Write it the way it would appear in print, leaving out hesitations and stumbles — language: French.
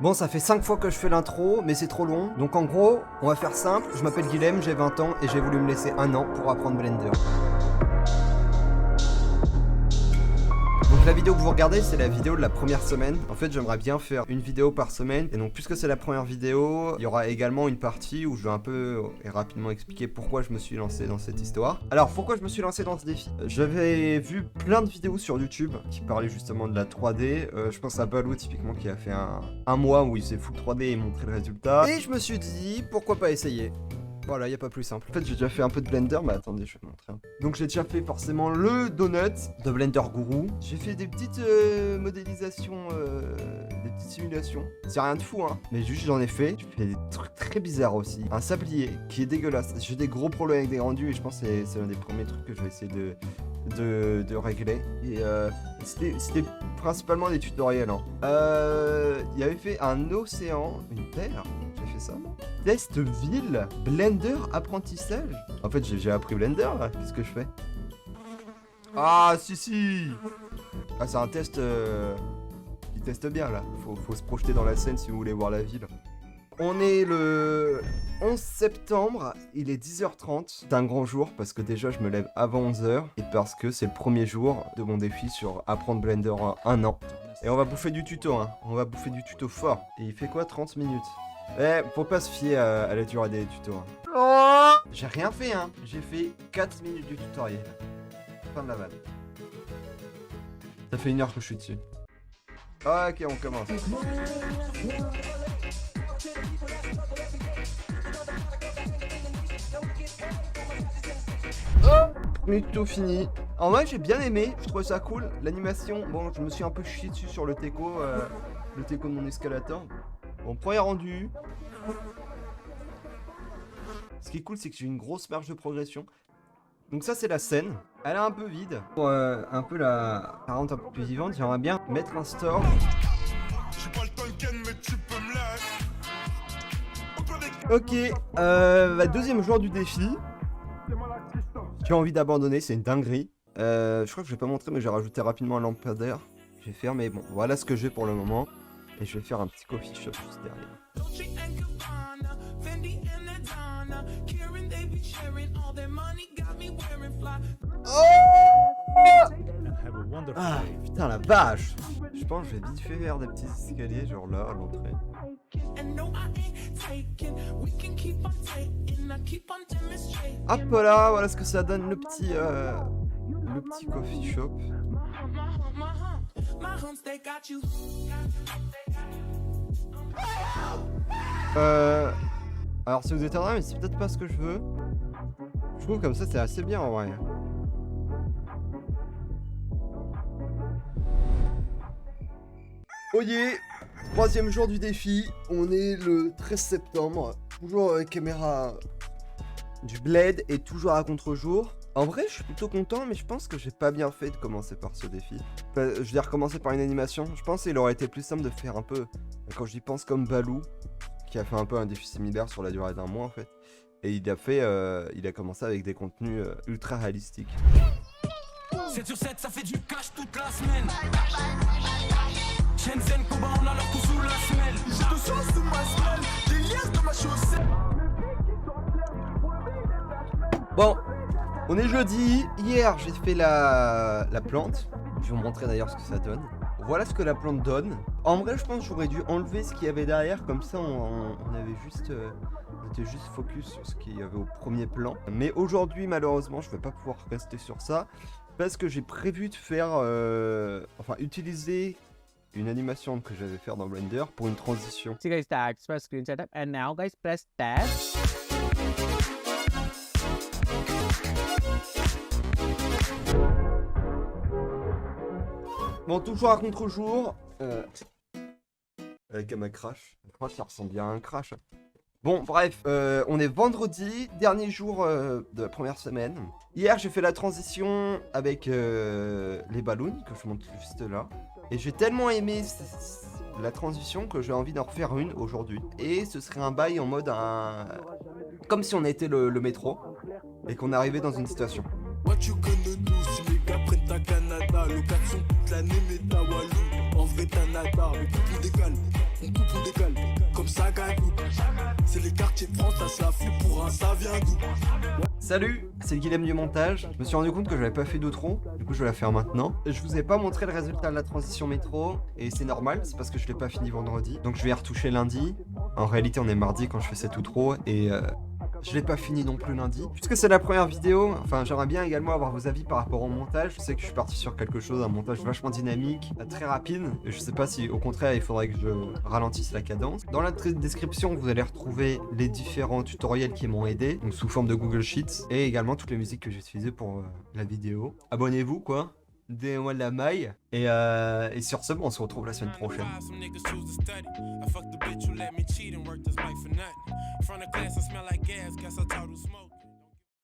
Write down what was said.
Bon, ça fait 5 fois que je fais l'intro, mais c'est trop long. Donc en gros, on va faire simple. Je m'appelle Guilhem, j'ai 20 ans et j'ai voulu me laisser un an pour apprendre Blender. Donc la vidéo que vous regardez, c'est la vidéo de la première semaine. En fait, j'aimerais bien faire une vidéo par semaine. Et donc, puisque c'est la première vidéo, il y aura également une partie où je vais un peu et rapidement expliquer pourquoi je me suis lancé dans cette histoire. Alors, pourquoi je me suis lancé dans ce défi? J'avais vu plein de vidéos sur YouTube qui parlaient justement de la 3D. Je pense à Balou, typiquement, qui a fait un mois où il s'est full 3D et montré le résultat. Et je me suis dit, pourquoi pas essayer? Voilà, y a pas plus simple. En fait, j'ai déjà fait un peu de Blender, mais attendez, je vais vous montrer un peu. Donc, j'ai déjà fait forcément le donut de Blender Guru. J'ai fait des petites modélisations, des petites simulations. C'est rien de fou, hein. Mais juste, j'en ai fait. J'ai fait des trucs très bizarres aussi. Un sablier qui est dégueulasse. J'ai des gros problèmes avec des rendus et je pense que c'est un des premiers trucs que je vais essayer de régler. Et c'était principalement des tutoriels, hein. Il avait fait un océan, une terre. J'ai fait ça. Test ville, Blender apprentissage. En fait, j'ai appris Blender là. Qu'est-ce que je fais? Ah, si. Ah, c'est un test qui teste bien là. Faut se projeter dans la scène si vous voulez voir la ville. On est le 11 septembre, il est 10h30. C'est un grand jour parce que déjà je me lève avant 11h et parce que c'est le premier jour de mon défi sur apprendre Blender en un an. Et on va bouffer du tuto, hein. On va bouffer du tuto fort. Et il fait quoi? 30 minutes. Eh, faut pas se fier à la durée des tutos. Hein. Oh, j'ai rien fait, hein. J'ai fait 4 minutes du tutoriel. Fin de la vanne. Ça fait 1 heure que je suis dessus. Ok, on commence. Premier tuto fini. En vrai, j'ai bien aimé. Je trouve ça cool. L'animation, bon, je me suis un peu chié dessus sur le teco de mon escalator. Bon, premier rendu. Ce qui est cool, c'est que j'ai une grosse marge de progression. Donc ça, c'est la scène. Elle est un peu vide. Pour un peu la rendre un peu plus vivante, j'aimerais bien mettre un store. Ok, deuxième jour du défi. J'ai envie d'abandonner, c'est une dinguerie. Je crois que je vais pas montrer, mais j'ai rajouté rapidement un lampadaire. Je vais faire, mais bon, voilà ce que j'ai pour le moment. Et je vais faire un petit coffee shop juste derrière. Oh, ah, putain la vache. Je pense que je vais vite fait faire des petits escaliers, genre là, à l'entrée. Hop là, voilà ce que ça donne le petit coffee shop. Alors si vous êtes en train, mais c'est peut-être pas ce que je veux. Je trouve comme ça c'est assez bien en vrai. Oh yeah, troisième jour du défi, on est le 13 septembre, toujours avec caméra du bled et toujours à contre-jour. En vrai, je suis plutôt content, mais je pense que j'ai pas bien fait de commencer par ce défi. Je veux dire, commencer par une animation. Je pense qu'il aurait été plus simple de faire un peu, quand j'y pense, comme Balou, qui a fait un peu un défi similaire sur la durée d'un mois en fait. Et il a commencé avec des contenus ultra réalistiques. 7 sur 7, ça fait du cash toute la semaine. Shenzhen, Koba, on a leur coup sous la semelle. J'ai de choses sous ma semelle, des liasses dans ma chaussette. Bon, on est jeudi. Hier, j'ai fait la plante. Je vais vous montrer d'ailleurs ce que ça donne. Voilà ce que la plante donne. En vrai, je pense que j'aurais dû enlever ce qu'il y avait derrière. Comme ça, on avait juste... on était juste focus sur ce qu'il y avait au premier plan. Mais aujourd'hui, malheureusement, je vais pas pouvoir rester sur ça. Parce que j'ai prévu de faire... enfin, utiliser une animation que j'avais faire dans Blender pour une transition. So guys, start press screen setup and now guys press tab. Bon, toujours à contre-jour. Avec ma crash. Je crois que ça ressemble bien à un crash. Bon, bref, on est vendredi, dernier jour de la première semaine. Hier, j'ai fait la transition avec les ballons, que je montre juste là. Et j'ai tellement aimé la transition que j'ai envie d'en refaire une aujourd'hui. Et ce serait un bail en mode comme si on était le métro et qu'on arrivait dans une station. What you gonna do si les gars prennent ta Canada, location toute l'année, mais ta Walou. En vrai, t'as nada, le couple décale, on coupe, on décale. partage la flip pour un ça vient d'où. Salut, c'est le Guilhem du montage. Je me suis rendu compte que j'avais pas fait d'outro, du coup je vais la faire maintenant. Je vous ai pas montré le résultat de la transition métro, et c'est normal, c'est parce que je l'ai pas fini vendredi. Donc je vais y retoucher lundi. En réalité on est mardi quand je fais cet outro, et je l'ai pas fini non plus lundi. Puisque c'est la première vidéo, enfin j'aimerais bien également avoir vos avis par rapport au montage. Je sais que je suis parti sur quelque chose, un montage vachement dynamique, très rapide. Et je sais pas si au contraire il faudrait que je ralentisse la cadence. Dans la description vous allez retrouver les différents tutoriels qui m'ont aidé, donc sous forme de Google Sheets, et également toutes les musiques que j'ai utilisées pour la vidéo. Abonnez-vous quoi, donnez-moi de la maille, et sur ce on se retrouve la semaine prochaine. Some niggas choose to study. I fucked the bitch who let me cheat and work this life for nothing. From the class, I smell like gas, guess I told who smoke.